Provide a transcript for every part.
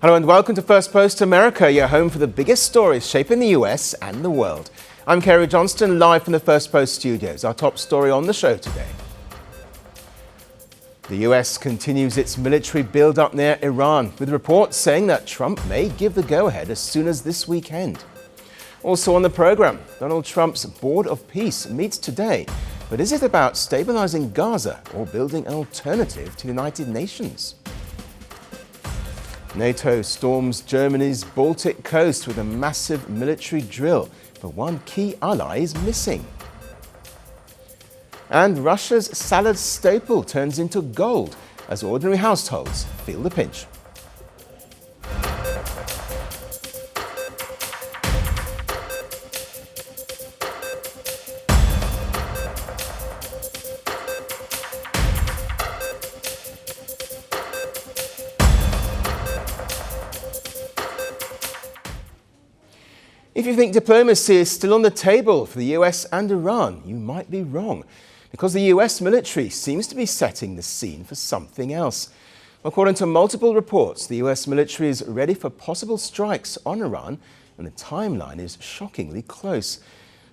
Hello and welcome to Firstpost America, your home for the biggest stories shaping the US and the world. I'm Cary Johnston, live from the Firstpost studios. Our top story on the show today. The US continues its military build-up near Iran, with reports saying that Trump may give the go-ahead as soon as this weekend. Also on the program, Donald Trump's Board of Peace meets today. But is it about stabilizing Gaza or building an alternative to the United Nations? NATO storms Germany's Baltic coast with a massive military drill, but one key ally is missing. And Russia's salad staple turns into gold as ordinary households feel the pinch. If you think diplomacy is still on the table for the US and Iran, you might be wrong, because the US military seems to be setting the scene for something else. According to multiple reports, the US military is ready for possible strikes on Iran, and the timeline is shockingly close.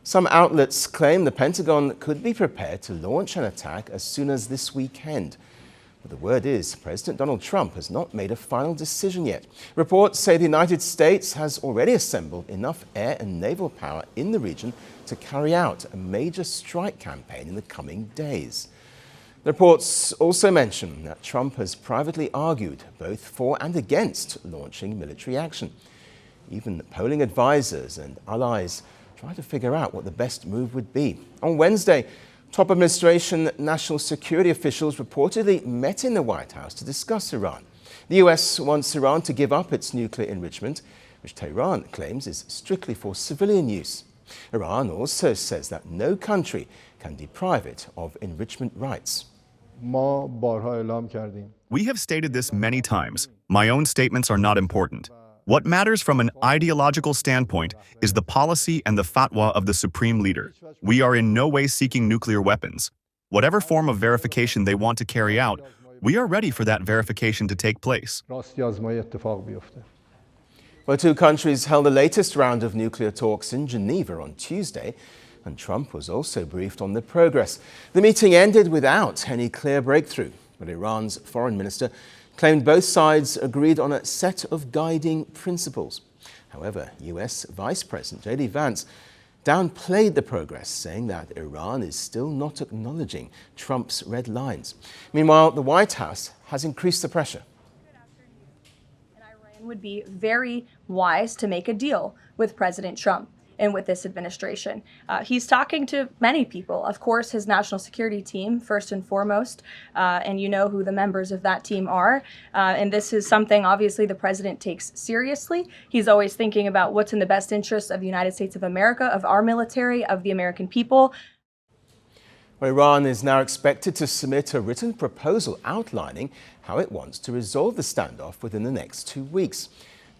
Some outlets claim the Pentagon could be prepared to launch an attack as soon as this weekend. But the word is, President Donald Trump has not made a final decision yet. Reports say the United States has already assembled enough air and naval power in the region to carry out a major strike campaign in the coming days. The reports also mention that Trump has privately argued both for and against launching military action. Even polling advisors and allies try to figure out what the best move would be. On Wednesday, top administration national security officials reportedly met in the White House to discuss Iran. The US wants Iran to give up its nuclear enrichment, which Tehran claims is strictly for civilian use. Iran also says that no country can deprive it of enrichment rights. We have stated this many times. My own statements are not important. What matters from an ideological standpoint is the policy and the fatwa of the supreme leader. We are in no way seeking nuclear weapons. Whatever form of verification they want to carry out, we are ready for that verification to take place. Well, two countries held the latest round of nuclear talks in Geneva on Tuesday, and Trump was also briefed on the progress. The meeting ended without any clear breakthrough, but Iran's foreign minister claimed both sides agreed on a set of guiding principles. However, US Vice President J.D. Vance downplayed the progress, saying that Iran is still not acknowledging Trump's red lines. Meanwhile, the White House has increased the pressure. Iran would be very wise to make a deal with President Trump and with this administration. He's talking to many people. Of course, his national security team, first and foremost, and you know who the members of that team are. And this is something, obviously, the president takes seriously. He's always thinking about what's in the best interest of the United States of America, of our military, of the American people. Well, Iran is now expected to submit a written proposal outlining how it wants to resolve the standoff within the next 2 weeks.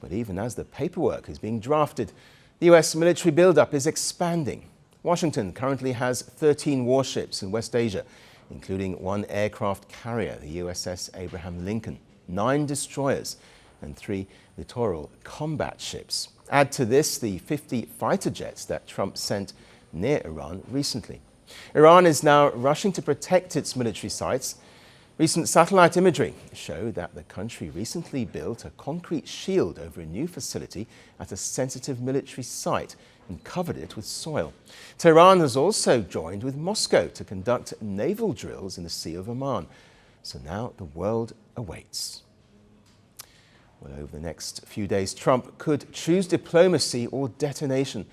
But even as the paperwork is being drafted, the US military buildup is expanding. Washington currently has 13 warships in West Asia, including one aircraft carrier, the USS Abraham Lincoln, 9 destroyers, and 3 littoral combat ships. Add to this the 50 fighter jets that Trump sent near Iran recently. Iran is now rushing to protect its military sites. Recent satellite imagery show that the country recently built a concrete shield over a new facility at a sensitive military site and covered it with soil. Tehran has also joined with Moscow to conduct naval drills in the Sea of Oman. So now the world awaits. Well, over the next few days, Trump could choose diplomacy or detonation.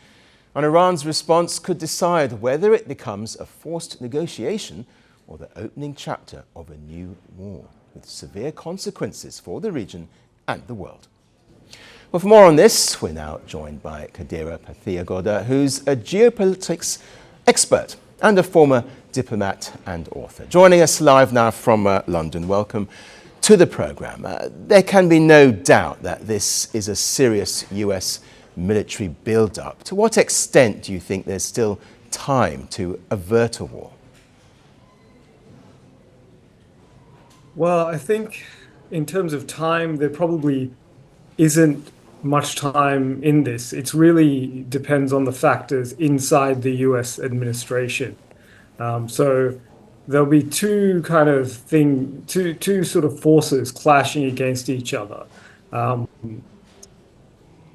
And Iran's response could decide whether it becomes a forced negotiation or the opening chapter of a new war, with severe consequences for the region and the world. Well, for more on this, we're now joined by Kadira Pathiagoda, who's a geopolitics expert and a former diplomat and author. Joining us live now from London. Welcome to the programme. There can be no doubt that this is a serious US military build-up. To what extent do you think there's still time to avert a war? Well, I think in terms of time, there probably isn't much time in this. It really depends on the factors inside the US administration. So there'll be two sort of forces clashing against each other. On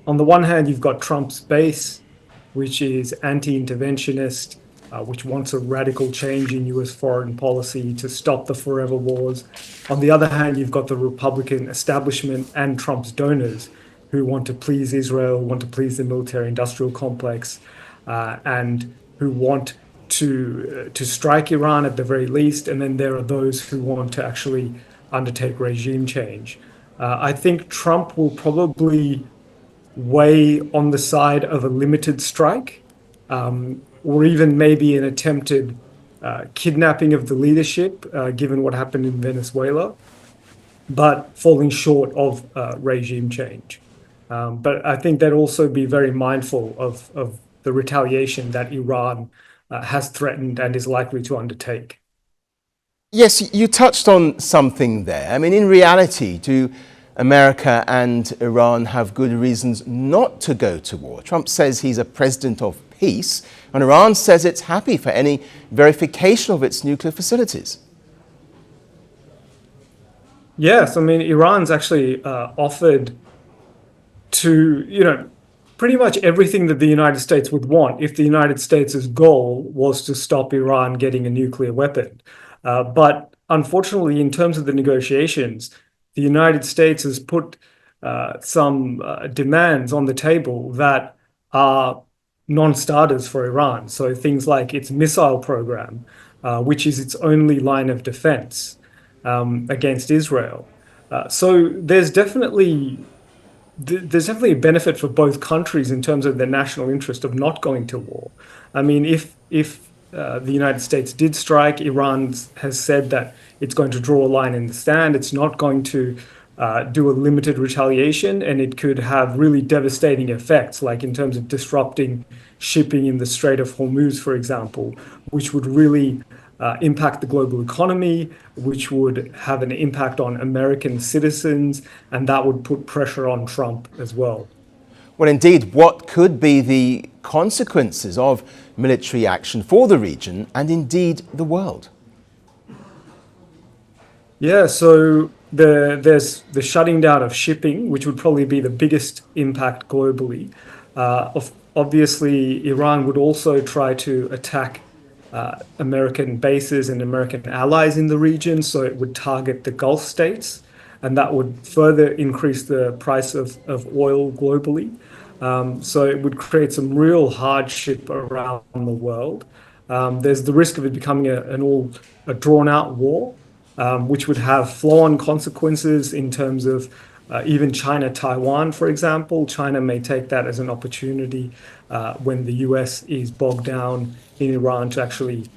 the one hand, you've got Trump's base, which is anti-interventionist, which wants a radical change in US foreign policy to stop the forever wars. On the other hand, you've got the Republican establishment and Trump's donors who want to please Israel, want to please the military-industrial complex, and who want to strike Iran at the very least. And then there are those who want to actually undertake regime change. I think Trump will probably weigh on the side of a limited strike, or even maybe an attempted kidnapping of the leadership, given what happened in Venezuela, but falling short of regime change. But I think they'd also be very mindful of the retaliation that Iran has threatened and is likely to undertake. Yes, you touched on something there. I mean, in reality, do America and Iran have good reasons not to go to war? Trump says he's a president of peace, and Iran says it's happy for any verification of its nuclear facilities. Yes, I mean, Iran's actually offered to, pretty much everything that the United States would want if the United States' goal was to stop Iran getting a nuclear weapon. But unfortunately, in terms of the negotiations, the United States has put some demands on the table that are non-starters for Iran. So things like its missile program, which is its only line of defense against Israel. So there's definitely a benefit for both countries in terms of their national interest of not going to war. I mean, if the United States did strike, Iran has said that it's going to draw a line in the sand. It's not going to do a limited retaliation, and it could have really devastating effects, like in terms of disrupting shipping in the Strait of Hormuz, for example, which would really impact the global economy, which would have an impact on American citizens, and that would put pressure on Trump as well. Well, indeed, what could be the consequences of military action for the region and indeed the world? Yeah, so there's the shutting down of shipping, which would probably be the biggest impact globally. Obviously, Iran would also try to attack American bases and American allies in the region, so it would target the Gulf states, and that would further increase the price of oil globally. So it would create some real hardship around the world. There's the risk of it becoming a drawn-out war, which would have flow-on consequences in terms of even China-Taiwan, for example. China may take that as an opportunity when the US is bogged down in Iran to actually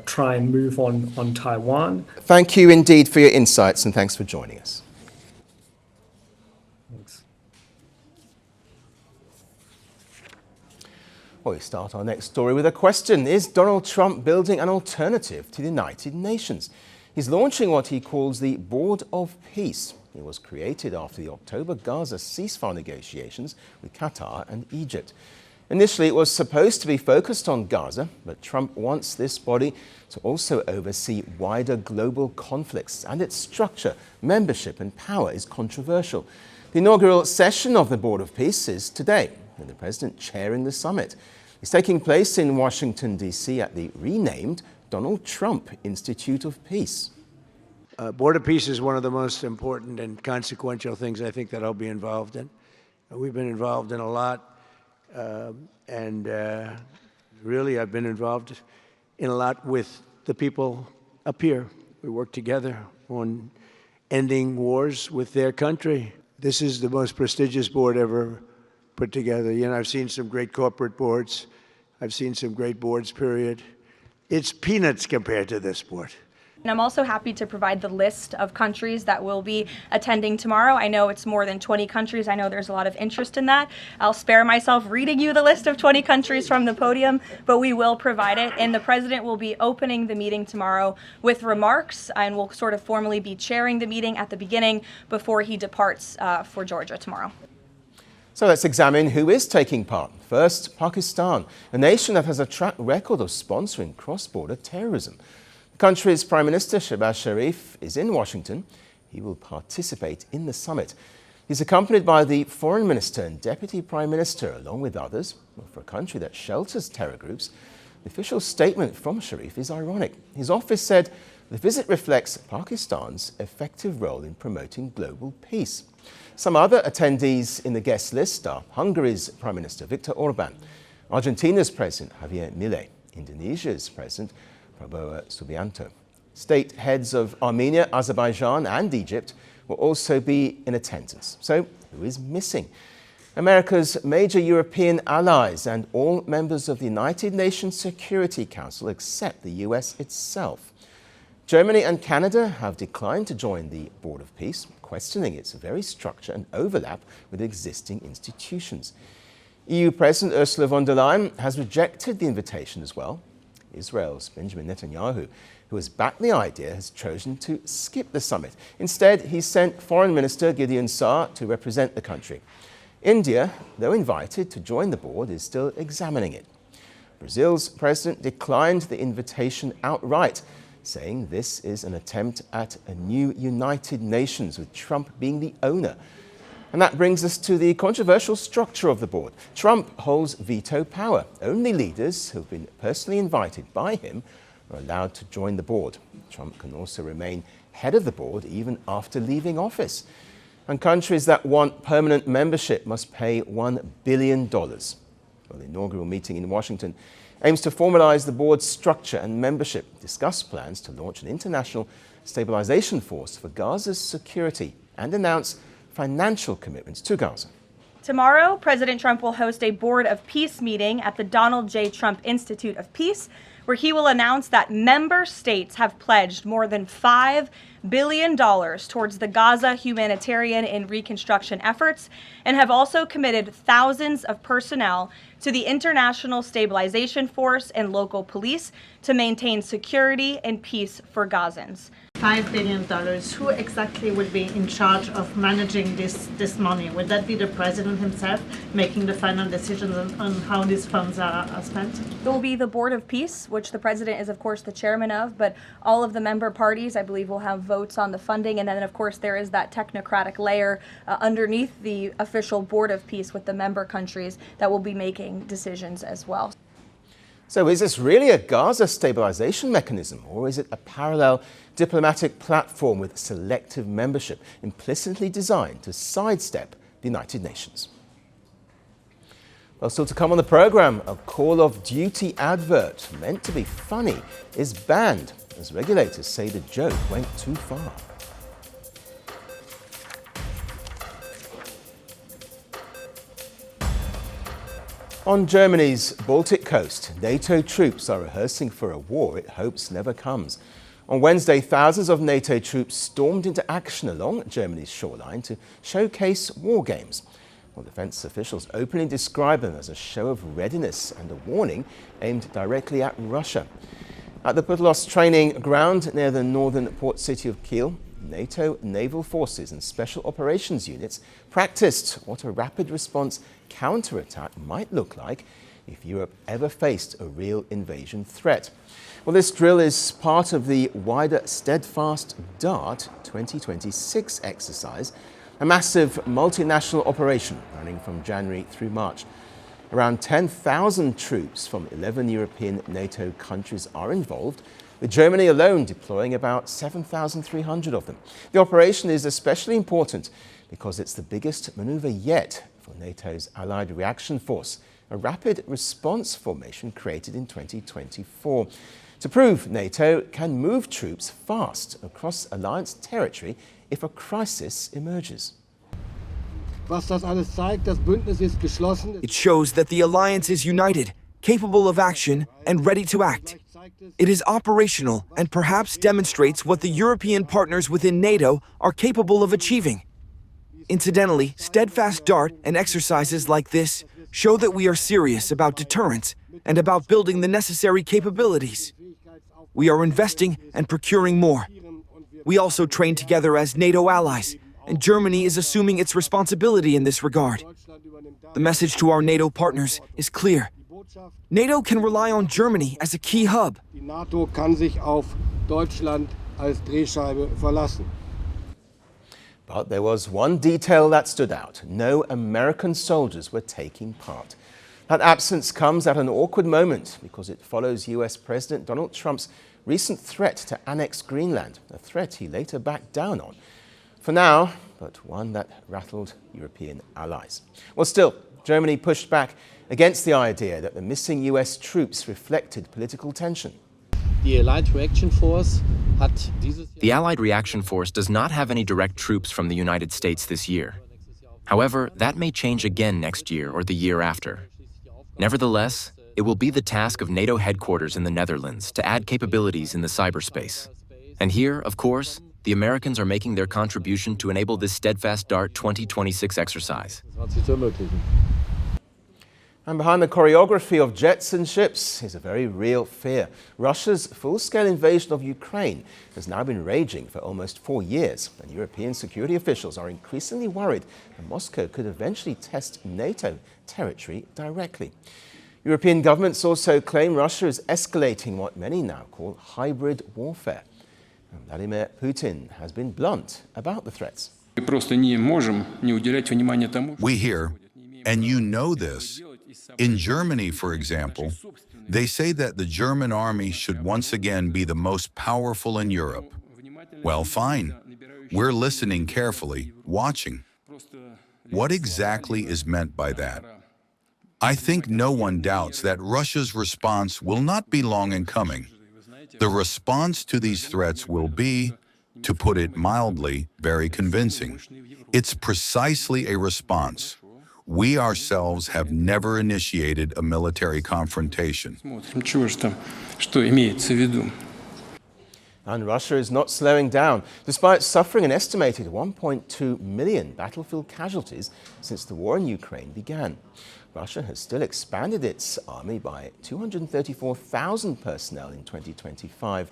try and move on Taiwan. Thank you indeed for your insights, and thanks for joining us. Thanks. Well, we start our next story with a question. Is Donald Trump building an alternative to the United Nations? He's launching what he calls the Board of Peace. It was created after the October Gaza ceasefire negotiations with Qatar and Egypt. Initially, it was supposed to be focused on Gaza, but Trump wants this body to also oversee wider global conflicts, and its structure, membership and power is controversial. The inaugural session of the Board of Peace is today, with the president chairing the summit. It's taking place in Washington, D.C. at the renamed Donald Trump Institute of Peace. Board of Peace is one of the most important and consequential things I think that I'll be involved in. We've been involved in a lot, really I've been involved in a lot with the people up here. We work together on ending wars with their country. This is the most prestigious board ever put together. I've seen some great corporate boards. I've seen some great boards, period. It's peanuts compared to this board. And I'm also happy to provide the list of countries that will be attending tomorrow. I know it's more than 20 countries. I know there's a lot of interest in that. I'll spare myself reading you the list of 20 countries from the podium, but we will provide it. And the president will be opening the meeting tomorrow with remarks, and will sort of formally be chairing the meeting at the beginning before he departs for Georgia tomorrow. So let's examine who is taking part. First, Pakistan, a nation that has a track record of sponsoring cross-border terrorism. The country's Prime Minister Shehbaz Sharif is in Washington. He will participate in the summit. He's accompanied by the Foreign Minister and Deputy Prime Minister, along with others. Well, for a country that shelters terror groups, the official statement from Sharif is ironic. His office said the visit reflects Pakistan's effective role in promoting global peace. Some other attendees in the guest list are Hungary's Prime Minister Viktor Orban, Argentina's President Javier Milei, Indonesia's President Prabowo Subianto. State heads of Armenia, Azerbaijan and Egypt will also be in attendance. So who is missing? America's major European allies and all members of the United Nations Security Council except the US itself. Germany and Canada have declined to join the Board of Peace, questioning its very structure and overlap with existing institutions. EU President Ursula von der Leyen has rejected the invitation as well. Israel's Benjamin Netanyahu, who has backed the idea, has chosen to skip the summit. Instead, he sent Foreign Minister Gideon Saar to represent the country. India, though invited to join the board, is still examining it. Brazil's president declined the invitation outright, saying this is an attempt at a new United Nations with Trump being the owner. And that brings us to the controversial structure of the board. Trump holds veto power. Only leaders who have been personally invited by him are allowed to join the board. Trump can also remain head of the board even after leaving office. And countries that want permanent membership must pay $1 billion. Well, the inaugural meeting in Washington aims to formalize the board's structure and membership, discuss plans to launch an international stabilization force for Gaza's security, and announce financial commitments to Gaza. Tomorrow, President Trump will host a Board of Peace meeting at the Donald J. Trump Institute of Peace, where he will announce that member states have pledged more than $5 billion towards the Gaza humanitarian and reconstruction efforts, and have also committed thousands of personnel to the International Stabilization Force and local police to maintain security and peace for Gazans. $5 billion. Who exactly will be in charge of managing this money? Will that be the president himself making the final decisions on how these funds are spent? It will be the Board of Peace, which the president is, of course, the chairman of, but all of the member parties, I believe, will have votes on the funding. And then, of course, there is that technocratic layer underneath the official Board of Peace with the member countries that will be making decisions as well. So is this really a Gaza stabilization mechanism, or is it a parallel diplomatic platform with selective membership implicitly designed to sidestep the United Nations? Well, still to come on the program, a Call of Duty advert meant to be funny is banned as regulators say the joke went too far. On Germany's Baltic coast, NATO troops are rehearsing for a war it hopes never comes. On Wednesday, thousands of NATO troops stormed into action along Germany's shoreline to showcase war games. Well, defense officials openly describe them as a show of readiness and a warning aimed directly at Russia. At the Putlos training ground near the northern port city of Kiel, NATO naval forces and special operations units practiced what a rapid response counterattack might look like if Europe ever faced a real invasion threat. Well, this drill is part of the wider Steadfast Dart 2026 exercise, a massive multinational operation running from January through March. Around 10,000 troops from 11 European NATO countries are involved, with Germany alone deploying about 7,300 of them. The operation is especially important because it's the biggest maneuver yet for NATO's Allied Reaction Force, a rapid response formation created in 2024 to prove NATO can move troops fast across alliance territory if a crisis emerges. It shows that the alliance is united, capable of action, and ready to act. It is operational and perhaps demonstrates what the European partners within NATO are capable of achieving. Incidentally, Steadfast Dart and exercises like this show that we are serious about deterrence and about building the necessary capabilities. We are investing and procuring more. We also train together as NATO allies, and Germany is assuming its responsibility in this regard. The message to our NATO partners is clear. NATO can rely on Germany as a key hub. Die NATO kann sich auf Deutschland als Drehscheibe verlassen. But there was one detail that stood out. No American soldiers were taking part. That absence comes at an awkward moment because it follows US President Donald Trump's recent threat to annex Greenland, a threat he later backed down on. For now, but one that rattled European allies. Well, still, Germany pushed back against the idea that the missing US troops reflected political tension. The Allied Reaction Force does not have any direct troops from the United States this year. However, that may change again next year or the year after. Nevertheless, it will be the task of NATO headquarters in the Netherlands to add capabilities in the cyberspace. And here, of course, the Americans are making their contribution to enable this Steadfast Dart 2026 exercise. And behind the choreography of jets and ships is a very real fear. Russia's full-scale invasion of Ukraine has now been raging for almost 4 years, and European security officials are increasingly worried that Moscow could eventually test NATO territory directly. European governments also claim Russia is escalating what many now call hybrid warfare. And Vladimir Putin has been blunt about the threats. We hear, and you know this, in Germany, for example, they say that the German army should once again be the most powerful in Europe. Well, fine. We're listening carefully, watching. What exactly is meant by that? I think no one doubts that Russia's response will not be long in coming. The response to these threats will be, to put it mildly, very convincing. It's precisely a response. We ourselves have never initiated a military confrontation. And Russia is not slowing down, despite suffering an estimated 1.2 million battlefield casualties since the war in Ukraine began. Russia has still expanded its army by 234,000 personnel in 2025.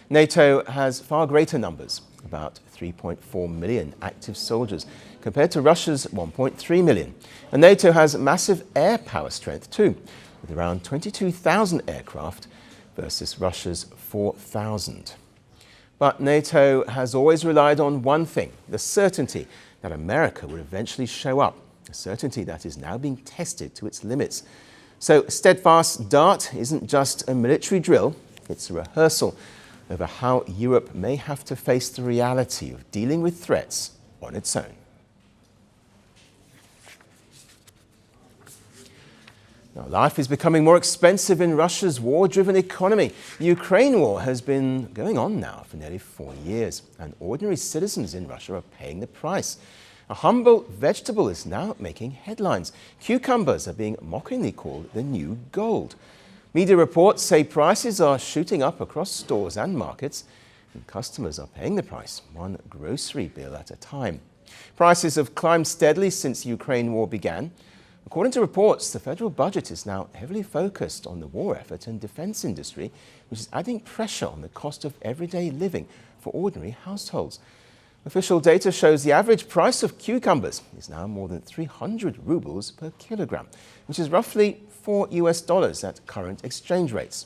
NATO has far greater numbers, about 3.4 million active soldiers, compared to Russia's 1.3 million. And NATO has massive air power strength too, with around 22,000 aircraft versus Russia's 4,000. But NATO has always relied on one thing, the certainty that America would eventually show up, a certainty that is now being tested to its limits. So Steadfast Dart isn't just a military drill, it's a rehearsal over how Europe may have to face the reality of dealing with threats on its own. Now, life is becoming more expensive in Russia's war-driven economy. The Ukraine war has been going on now for nearly 4 years, and ordinary citizens in Russia are paying the price. A humble vegetable is now making headlines. Cucumbers are being mockingly called the new gold. Media reports say prices are shooting up across stores and markets, and customers are paying the price, one grocery bill at a time. Prices have climbed steadily since the Ukraine war began. According to reports, the federal budget is now heavily focused on the war effort and defense industry, which is adding pressure on the cost of everyday living for ordinary households. Official data shows the average price of cucumbers is now more than 300 rubles per kilogram, which is roughly $4 at current exchange rates.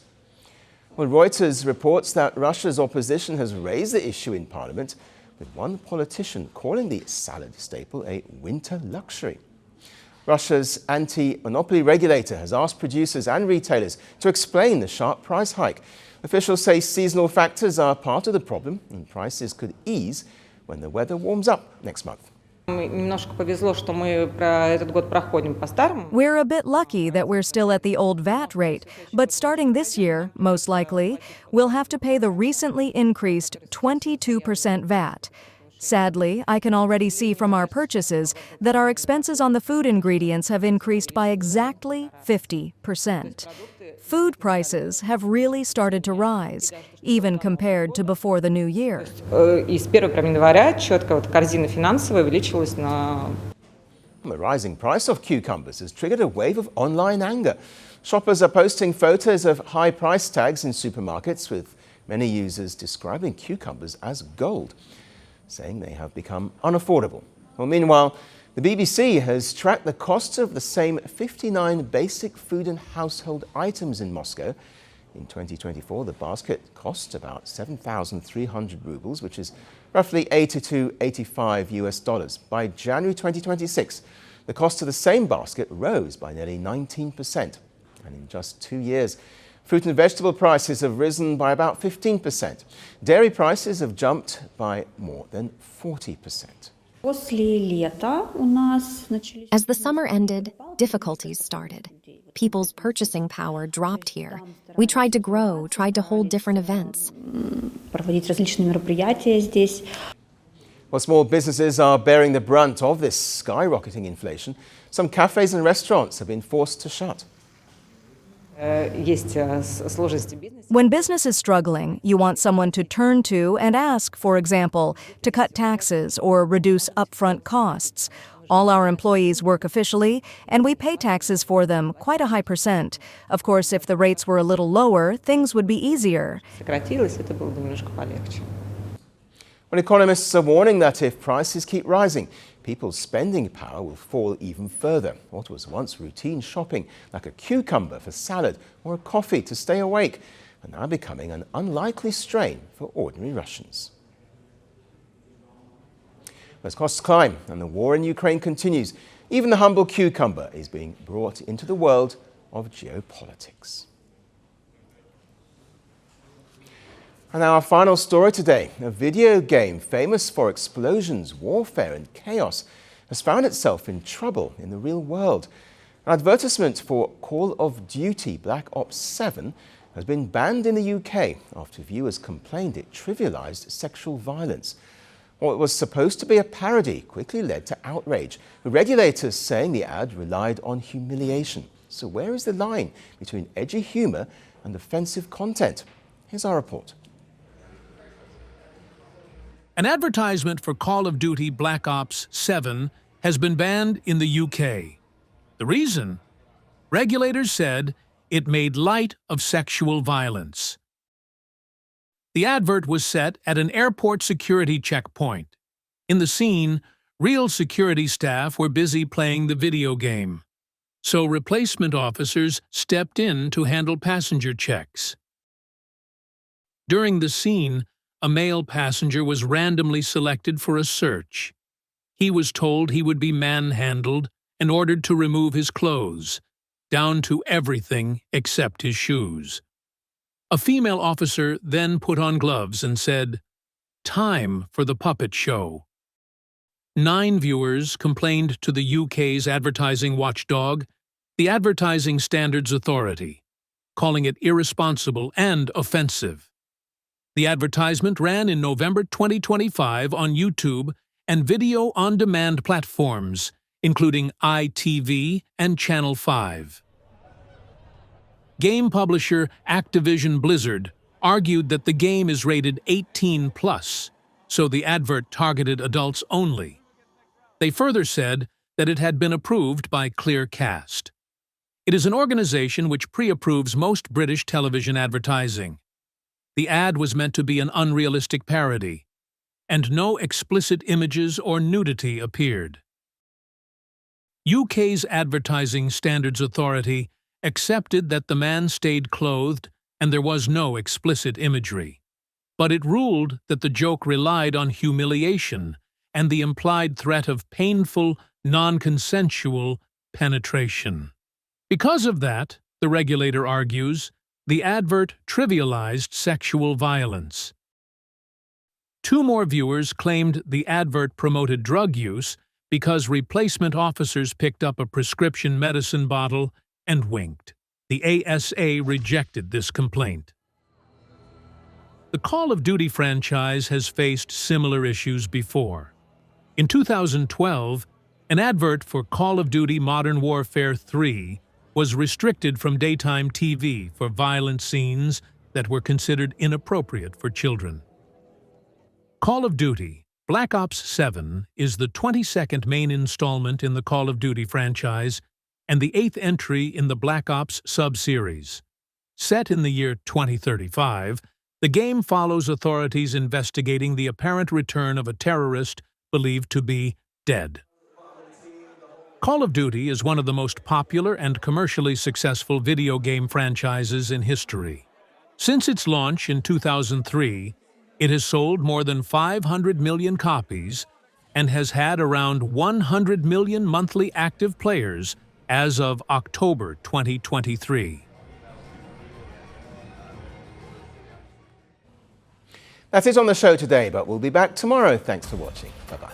Well, Reuters reports that Russia's opposition has raised the issue in parliament, with one politician calling the salad staple a winter luxury. Russia's anti-monopoly regulator has asked producers and retailers to explain the sharp price hike. Officials say seasonal factors are part of the problem, and prices could ease when the weather warms up next month. We're a bit lucky that we're still at the old VAT rate, but starting this year, most likely, we'll have to pay the recently increased 22% VAT. Sadly, I can already see from our purchases that our expenses on the food ingredients have increased by exactly 50%. Food prices have really started to rise, even compared to before the new year. The rising price of cucumbers has triggered a wave of online anger. Shoppers are posting photos of high price tags in supermarkets, with many users describing cucumbers as gold, saying they have become unaffordable. Well, meanwhile, The BBC has tracked the costs of the same 59 basic food and household items in Moscow. In 2024, the basket cost about 7,300 rubles, which is roughly 80 to 85 US dollars. By January 2026, the cost of the same basket rose by nearly 19%. And in just 2 years, fruit and vegetable prices have risen by about 15%. Dairy prices have jumped by more than 40%. As the summer ended, difficulties started. People's purchasing power dropped here. We tried to grow, tried to hold different events. Well, small businesses are bearing the brunt of this skyrocketing inflation. Some cafes and restaurants have been forced to shut. When business is struggling, you want someone to turn to and ask, for example, to cut taxes or reduce upfront costs. All our employees work officially, and we pay taxes for them, quite a high percent. Of course, if the rates were a little lower, things would be easier. Well, economists are warning that if prices keep rising, people's spending power will fall even further. What was once routine shopping, like a cucumber for salad or a coffee to stay awake, are now becoming an unlikely strain for ordinary Russians. As costs climb and the war in Ukraine continues, even the humble cucumber is being brought into the world of geopolitics. And our final story today, a video game famous for explosions, warfare and chaos, has found itself in trouble in the real world. An advertisement for Call of Duty Black Ops 7 has been banned in the UK after viewers complained it trivialized sexual violence. What was supposed to be a parody quickly led to outrage, with regulators saying the ad relied on humiliation. So where is the line between edgy humor and offensive content? Here's our report. An advertisement for Call of Duty Black Ops 7 has been banned in the UK. The reason? Regulators said it made light of sexual violence. The advert was set at an airport security checkpoint. In the scene, real security staff were busy playing the video game, so replacement officers stepped in to handle passenger checks. During the scene, a male passenger was randomly selected for a search. He was told he would be manhandled and ordered to remove his clothes, down to everything except his shoes. A female officer then put on gloves and said, "Time for the puppet show." 9 viewers complained to the UK's advertising watchdog, the Advertising Standards Authority, calling it irresponsible and offensive. The advertisement ran in November 2025 on YouTube and video-on-demand platforms, including ITV and Channel 5. Game publisher Activision Blizzard argued that the game is rated 18+, so the advert targeted adults only. They further said that it had been approved by Clearcast. It is an organization which pre-approves most British television advertising. The ad was meant to be an unrealistic parody, and no explicit images or nudity appeared. UK's Advertising Standards Authority accepted that the man stayed clothed and there was no explicit imagery, but it ruled that the joke relied on humiliation and the implied threat of painful, non-consensual penetration. Because of that, the regulator argues, the advert trivialized sexual violence. 2 more viewers claimed the advert promoted drug use because replacement officers picked up a prescription medicine bottle and winked. The ASA rejected this complaint. The Call of Duty franchise has faced similar issues before. In 2012, an advert for Call of Duty Modern Warfare 3 was restricted from daytime TV for violent scenes that were considered inappropriate for children. Call of Duty Black Ops 7 is the 22nd main installment in the Call of Duty franchise and the 8th entry in the Black Ops sub-series. Set in the year 2035, the game follows authorities investigating the apparent return of a terrorist believed to be dead. Call of Duty is one of the most popular and commercially successful video game franchises in history. Since its launch in 2003, it has sold more than 500 million copies and has had around 100 million monthly active players as of October 2023. That's it on the show today, but we'll be back tomorrow. Thanks for watching. Bye-bye.